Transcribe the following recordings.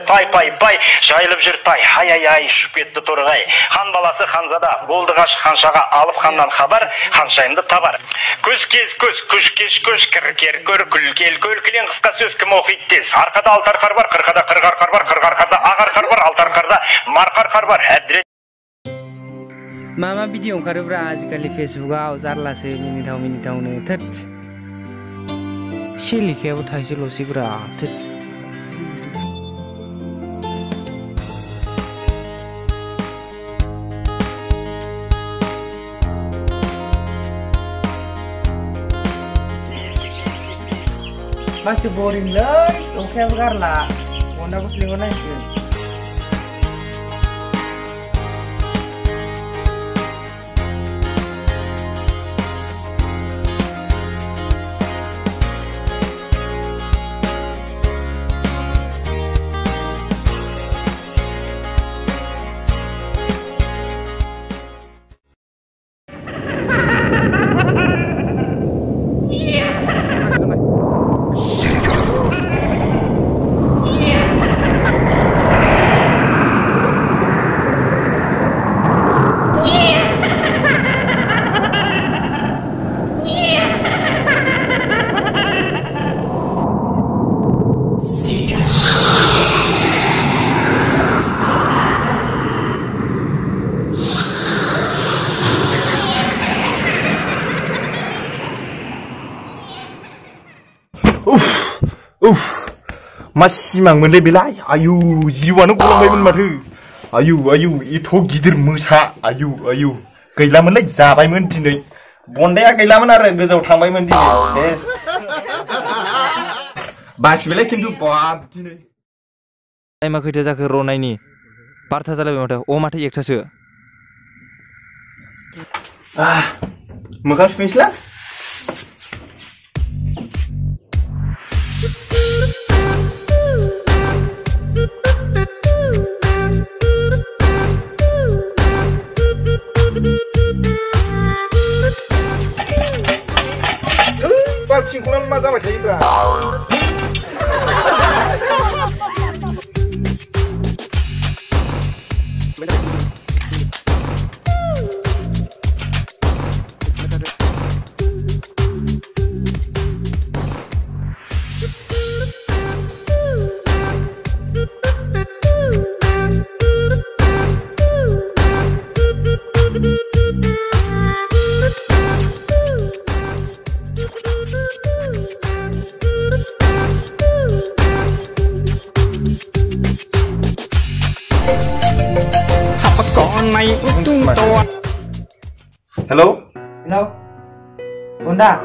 пай жайылып жүр тай ай ұшып кетті торғай. Хан баласы ханзада болды ғашық ханшаға алып ханнан хабар ханшайымды табар. Көз кез көз күш кеш көш кір көр күл кілен қысқа сөз кім оқиды тез. Арқада алтар қар бар, қырқада қырғар қар бар, қырғар қарда ағар қар бар, алтар қарда марқар қар бар. Mama video oंखारोब्रा आजिखालि फेसबुकआव जारलासो मिनिथावनो थोद सिलिखायाबो थाइसेल'सैब्रा थोद masih boring lay oke garla onda bos lingon aja masih moनलै बेलाय आयु जिवानो गलांबायमोन माथो आयु एथ' गिदिर मोसा आयु गैलामोनलै जाबायमोन दिनै बन्दाया गैलामोन आरो गोजौआव थांबायमोन दिनै सेस बासिबायलै खिन्थु बाब दिनै टाइमा खैथा जाखो रनायनि 12ता जालायबाय माथो अ माथो 1तासो मोखां सुफैनोसैलां बाल्थिंखौनो मा जाबाय थायोब्रा Hello? Hello? Bunda?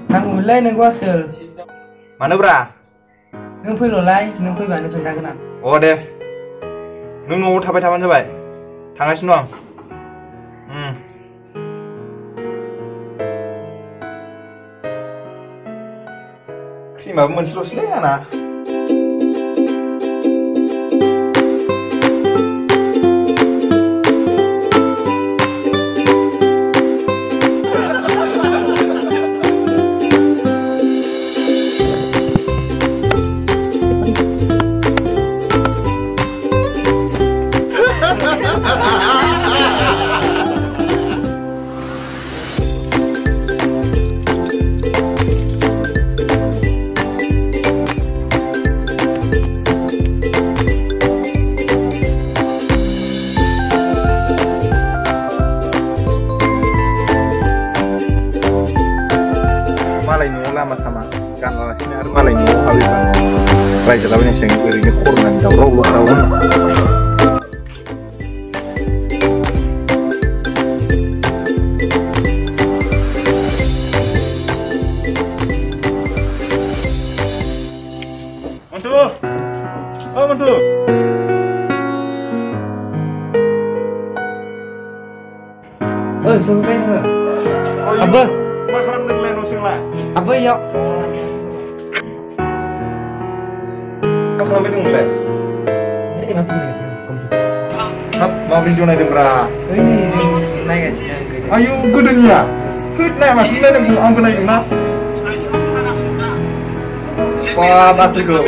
Nang mulai nang gua sel. Mana bra? Nang फैल'लाय nang फैबानो खोन्थागोन आं. अ दे. नों न'आव थाबाय थाबानो जाबाय. थांगासिनो दं आं. क्रिमाबो मोनसेल'सैलै आंना. Sama-sama kan alasnya harus malah mau habisan raja lawannya yang berinya korban daurau tahun mantu sampai nggak apa makan dengan lain lah apa ya? Kau sampai dong le? Ini apa nih sih? Hap, mau beli jonai dembra. Ini sih naik sih. Ayo, gue dunia. Gue naik mati naik dembra, anggun naik na. Wah, basri gue.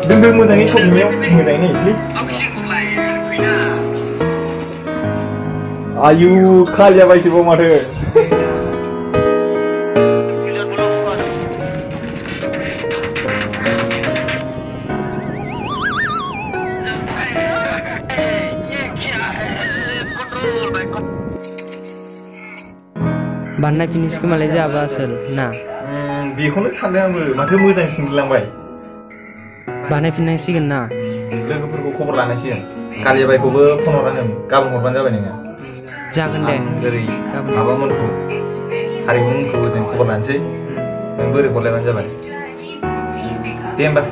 दोनदो मोजाङै थगिनायाव मोजाङै नायसै आयु खालिया बायसोबाव माथो बानाय फिनिशखौ मालाय जाबा आसोल ना बेखौनो सानदों आंबो माथो मोजांसिन गिलांबाय बानायफिननांसिगोन ना लोगोफोरखौ खबर लानांसिगोन कालियाबाइखौबो फन हरनांगोन गाबोन हरबानो जाबाय नोङो जागोन दे ओरै माबामोनखौ हारिमुमोनखौबो जों खबर लानोसै नों बोरै हरलायबानो जाबाय दे होमबा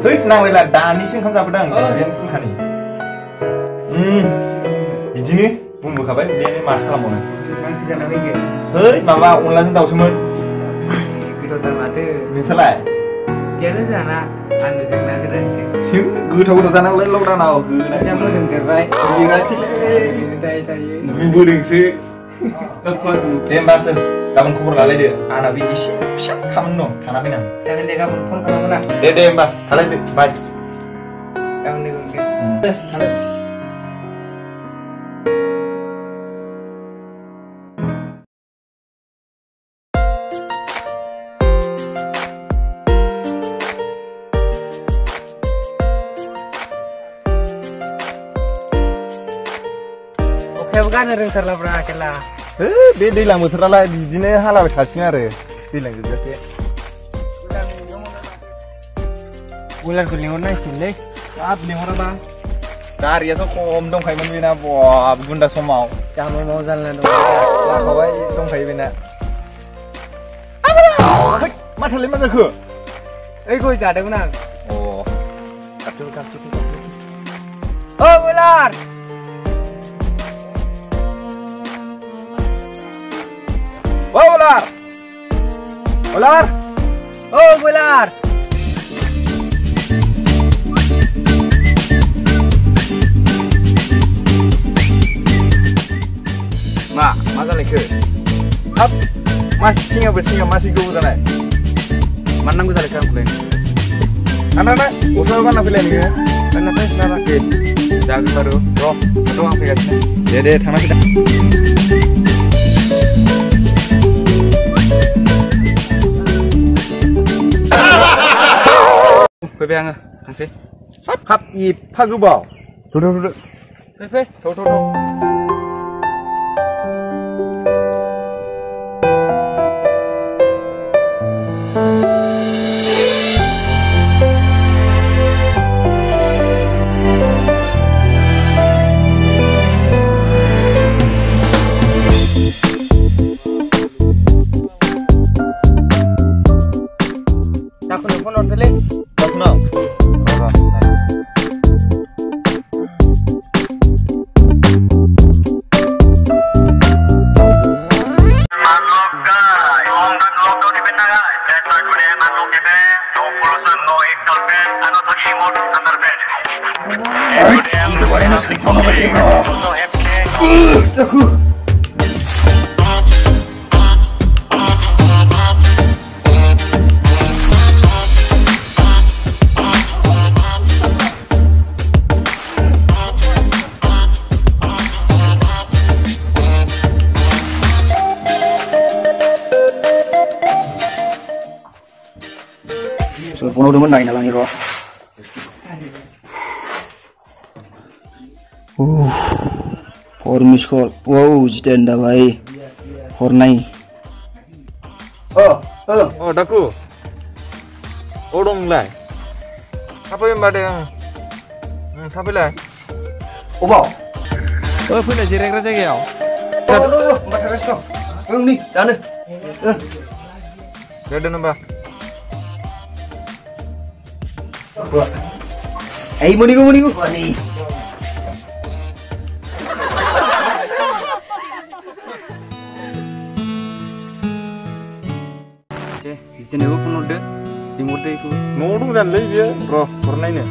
है नांलायला दानिसो ओंखाम जाबोदों आं फुलखानि बिदिनो बुंबोखाबाय बेनो माथो खालामबावनो है माबा अनलाजों दाउसोमोन गोथावथार माथो नोंसोरलाय गैयानो जाना आलुजों ना गोरानसो गोथाव गोथाव जानांगौलै लकडाउनाव फैसा मोदोमदेरबाय बुबोदोंसो दे होमबासो गाबोन खबर लालायदो आंनाबो एसे फिसा खामानि दं थाना फैनां जागोन दे गाबोन फन खालामगोन आं दे होमबा थालायदो बाय गाबोन लोगो मोनगोन अखायाबो गारनो रोंथारलाब्रा खेला बे दैज्लां बोथोरालाय बिदिनो हालाबाय थासिगोन आरो दैज्लां जोबजासे बयलारखौ लिंहरनांसिगोनलै हाब लिंहराबा गारियाथ' खम दंखायोमोन बेना बाब गुन्दा समाव जामाव माव जालना दं जाखाबाय दंखायो बेना माथालाय मा जाखो ओइ गय जादोंमोन आं गाबथु ओ बयलार बयलार बयलार ओ बयलार मा जालायखो हाब मासि सिङा मासि गोबाव जानाय मानो नांगौ जालायखो आंखौलाय गानना गस्ला गानना फैलाय नोङो गानना फै जागोन बारु र' आं फैगासिनो दे थांना फैदा फैबाय आङो थांसै हाब एफा गोबाव थौ फै Aku nelfon ordernya. Telepon. Phone udah menang nalang iro. For miss call. Wow, jidan dah baik. For nai. Oh, daku. Odong lai. Apa yang badai? Apa lai? Oba. Punya jireng raja kau. Mbak harus kau. Ni, dah ni. Ada nombor. Hey, moniku. Ni. Jadi aku pun udah di mode itu. Nodung jalan dia, bro, pernah ini.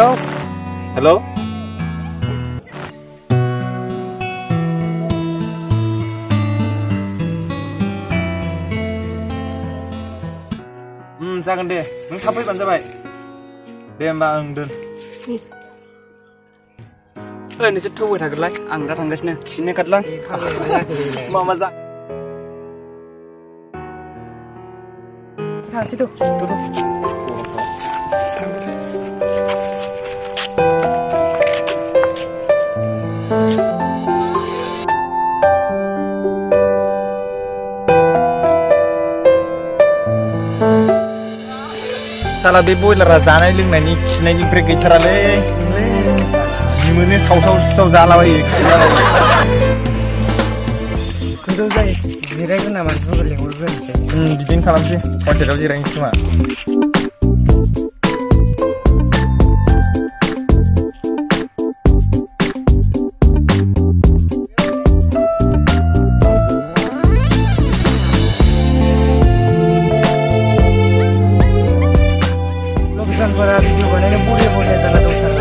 Hello hello जागोन दे नों थाब फैबानो जाबाय दे होमबा आं दोन नोंसोर थौबाय थागोनलाय आं दा थांगासिनो खिनो खारलां मा जा थांसै थ' साला बे बयलारा जानाय लोंनायनि खिनायनिफ्राय गैथारालै जि मोनो साव जालाबायो गोदौ जायो जिरायगोन नामा मानसिफोरखौ लेंहरग्रोनोसै बिदिनो खालामसै हटेलाव जिरायनोसै खोमा लकेसनफोरा भिडिअ बानायनो बरिया जाना दंथारो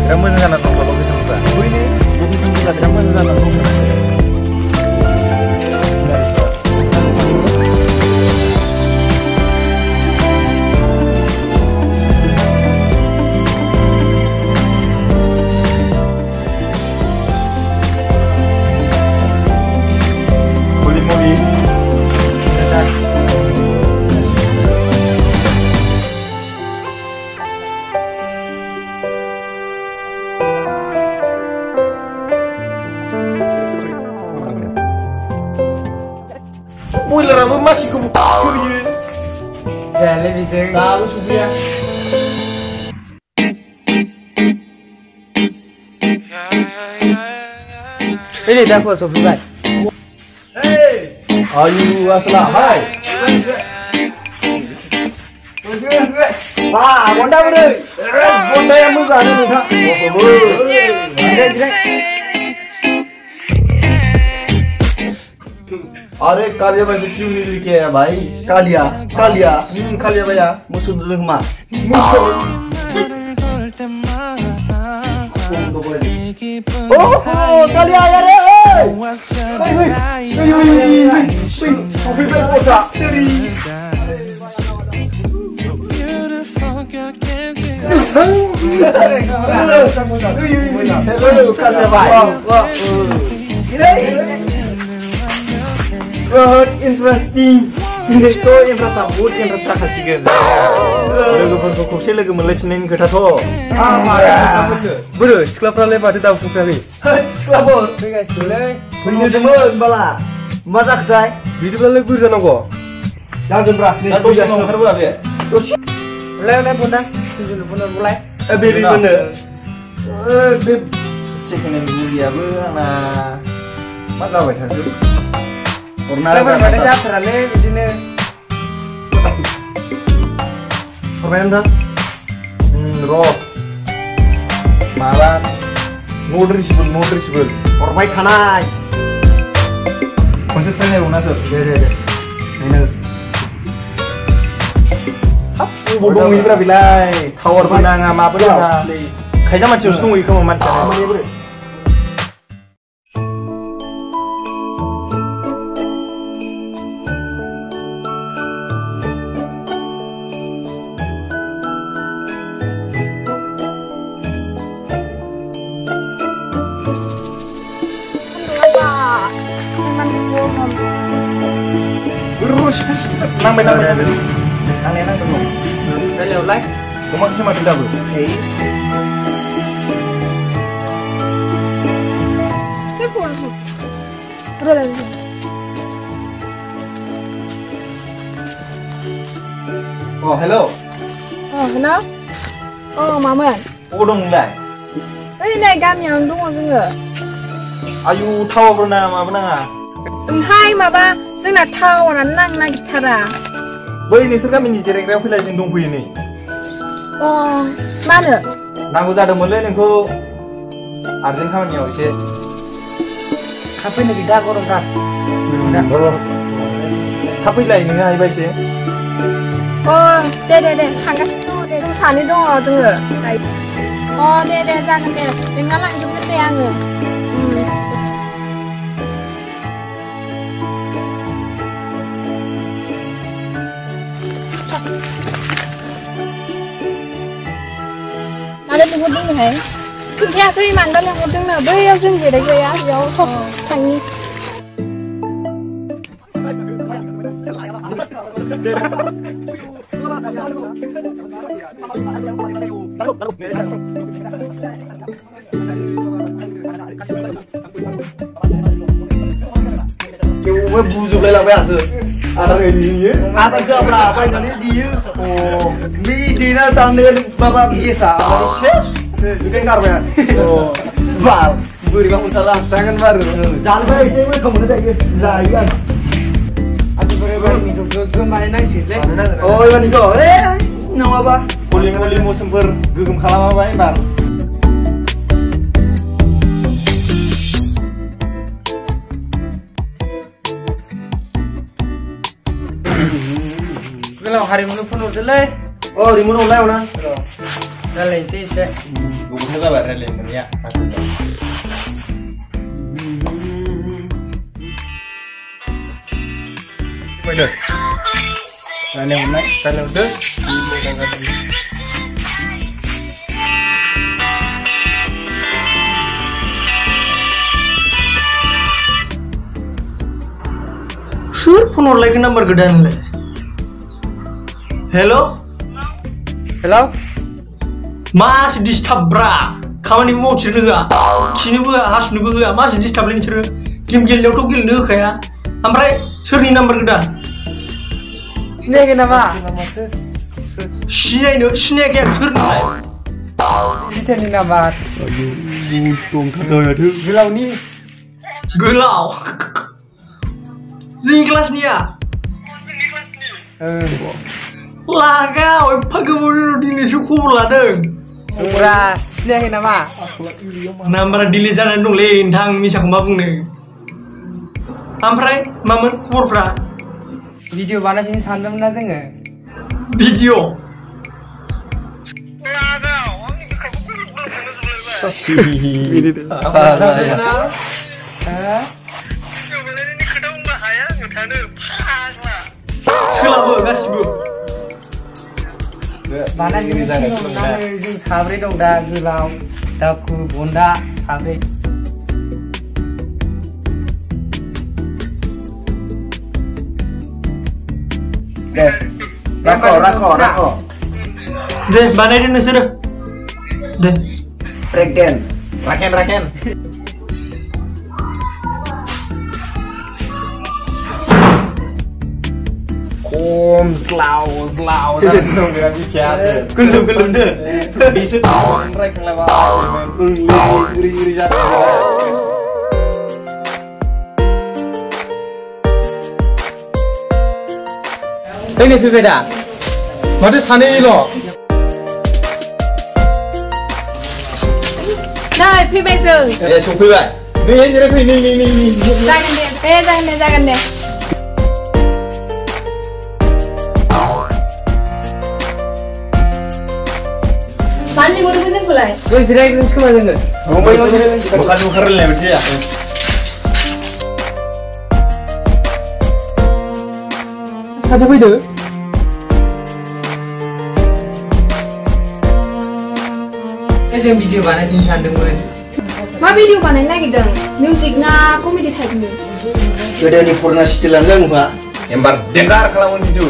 बिराद मोजां जाना दं लकेसनफोरा बैनो लकेसनफोरा बिराद मोजां जाना दंथारो Boiler-nya masih kebuka ya. Jalan bisa. Tahu supaya. Ini dah kau sobat. Hey, ayu asla, hai. Wah, Honda bro. Honda yang muda ni dah. अरे कालिया भाई क्यों नहीं लेके आया भाई Kalia कालिया भैया musuh dulu mah. Oh, Kalia ya re. Kopi berposa dari hello Kaliya भाई interesting दिनैथ' एमफ्रासा बहुत एमफ्रास जाखासिगोन लोगोफोरखौ खौसे लोगो मोनलायफिननायनि खोथाथ' बोरो सिख्लाफ्रालाय माथो दाबो सफैयाखै सिख्लाफोर फैगासिनोलै फैनोसैमोन बाला मा जाखोथाय बिदिब्लालाय बोरै जानांगौ जागोनब्रा दा दसे उनाव ओंखारबोआ बे Oleh bunda, sudah benar mulai. बेरि मोनो बे सेकेन्ड हेन्ड मुलियाबो आंना मा जाबाय थाखो Lepas pada jatuh lagi di sini. Permain dah. Roh. Malah. Nodrisbel. Perbaik kanai. Konsep ni una sir. Deh. Ini. Bodong ini bilai. Tower mana ngama apa dia? Kayak macam itu tunggu ikan macam. Nang dulu. Dah lewat lagi. Kumak sih masih dabu. Oh, hello. Oh, kenapa? Oh, Maman. Oh, dong lah. Ini kami yang dulu juga. Ayu tahu pernah apa nang? Hai, Maba. Saya tahu orang nang nak cara. Boy, ini sekarang ini cerita apa lagi dong punya ni? Oh, mana? Naku jadi mulai nengko arjen kawan ya usia. Kapan lagi dah korang kap? Kapan lagi ni ngai baik sih? Oh, deh, tangga tu deh. सानै दङ जोङो अ दे जागोन दे लेंना लांजोबगोन दे आङो मानो लिंहरदोंनोहाय खोन्थायाखै मानोबा लिंहरदोंनो बैयाव जों जिरायग्राया बेयाव थब थांनि Gue buzuk lelah biasa. Ada ini, ada gabla, apa yang ini dia? Oh, ini dia tanda bapak biasa, ada chef, bukan karya. Oh, bal, beri kamu salah, tangan baru. Jangan baik, saya kamu nanti aja, layan. Aku beri minum main nasi le. Oh, ini kau, nama apa? Oli mau semper gegem kalam apa ini bang? Kalau hari mulu pun udah le. Oh, di mana ulah orang? Dah le sih se. Bukan juga barang lain ya, maksudnya. Mana? Kalau udah, Sure, phone lagi nomor gedean le. Hello? Hello? Masih disturb bra. Kamu mau cerita nggak? Sini gua harus nunggu nggak? Masih disturb lagi cerita. Game gil tuh gil deh kayak. Amrai, sure ni nomor gedean. Sini kenapa? Sini kayak sure nih. Kita ni nama. tôm thật rồi thứ. Gelau ni. Gelau. Sing kelas nih ya? Lah kau, pakai mobil di sekolah deng. Murah, sini kenapa? Nama dili jalan dong lain, tang misal kembang nih. Amrai, mama kubur pra. Video mana sini sandam na jenge. Video. Selama kasih. Mana sini sini sabre dong dah gelau, daku bonda sabre. Deh, rako. Deh, mana ini nasi deh? Deh, raken. Om slau. Dong dia biasa. Kelum deh. Bisa mereka lewat. Iri jatuh. Ini beda. Mati sana lo. Này, phi bây giờ. Xuống phi vậy. Ni. Jangan deh. Mandi mau dengerin kulai. Gue jirai ke mana jenge? Bukan keren lah berarti ya. Kaca beda. Yang video mana sini sandang mulai. Ma video mana lagi dong? Musiknya komedi type ni. Gede nih Furna stilan lah muka. Embar dengar kalau mau itu.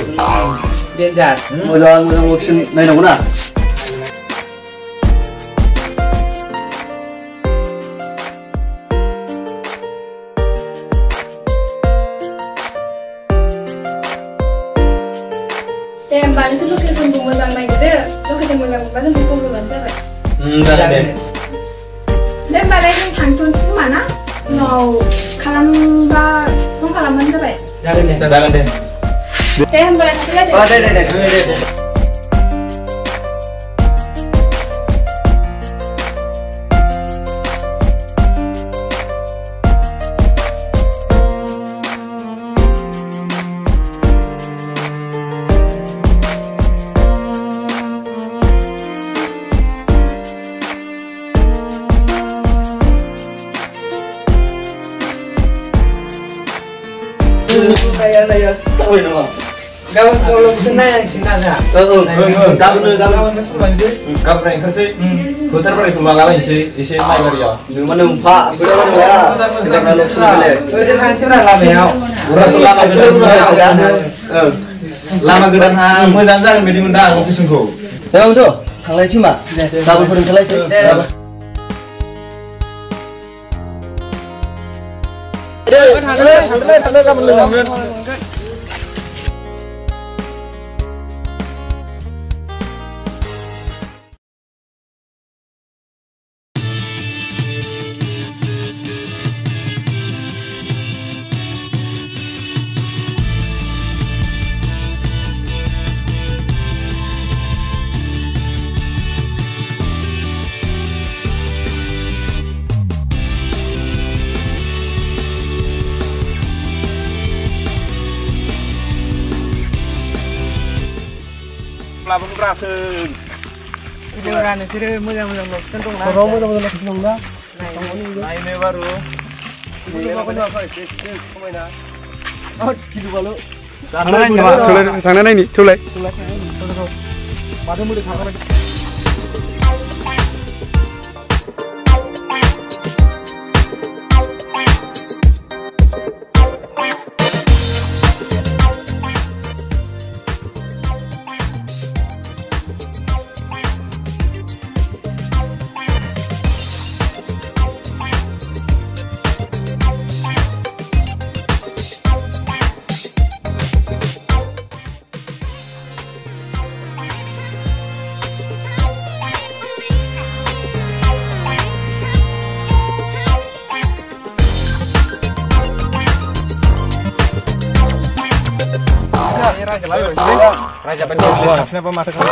Denjar. Mau jalan waksin, naik nak. Mana sih lokasi yang moza lagi deh? Lokasi moza macam buku berbantu apa? Jangan deh. Dan mana yang tangtun sih mana? Mau kalam mana apa? Jangan deh. Hembala kasih aja. Oh, deh. naya kawin nama. Gawan kalau kesana yang sinada. Gawan Gabriel oंखारसै फोथार बारि खुंलालायनोसै एसे माइबारियाव mana umpak, sudah mana ya? Sudah kalau sudah boleh. Udah hasilnya lah ya. Lama गोदानहा मोजां जागोन बायदि मोनदों आं अफिसखौ Emang tuh, थांलायसै मा? गाबोन फोरों खालायसै. थांदो गाबोन लोगो मोनगोन. Labun rasen. Jangan sih moja-moja location dong. Kalau moja-moja location dong dah. Nah ini baru. Ini apa sih? Kemana? Oh, gitu balu. थांना नायनि थौलाय माथो मोदै थांगारा Raja Bedil, kenapa mata kamu?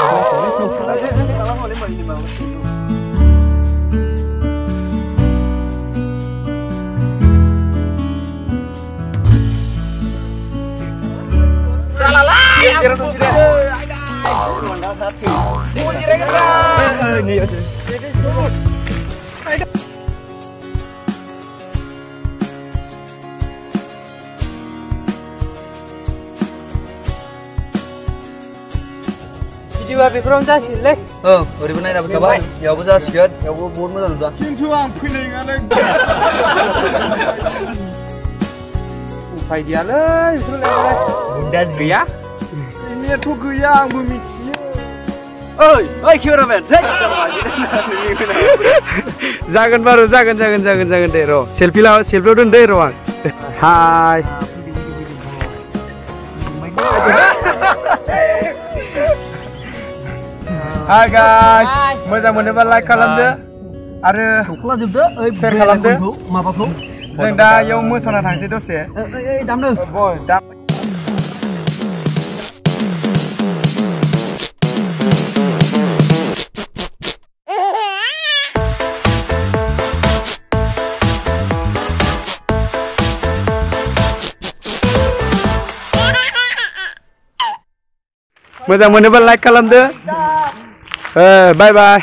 Video beberapa jasil leh. Oरैबो नायना फैखाबाय यावबो जासिगोन यावबो बहुत मोजां नुदों खिन्थु आं फैनाय नङालै उफाय गैयालै बिसोरलाय बुंदा गैया नेथ' गैया आंबो मिथियो ओइ केमेरामेन जागोन बारु जागोन दे र' सेल्फियाव दोन दे र' आं हाय Hai guys, मोजां मोनोबा लाइक खालामदो आरो थख्ला जोबदो ओइ शेयार खालामदो माबाखौ जों दा याव मोसाना थांसै दसे ओइ दामनो बय दाम मोजां मोनोबा लाइक खालामदो बाय बाय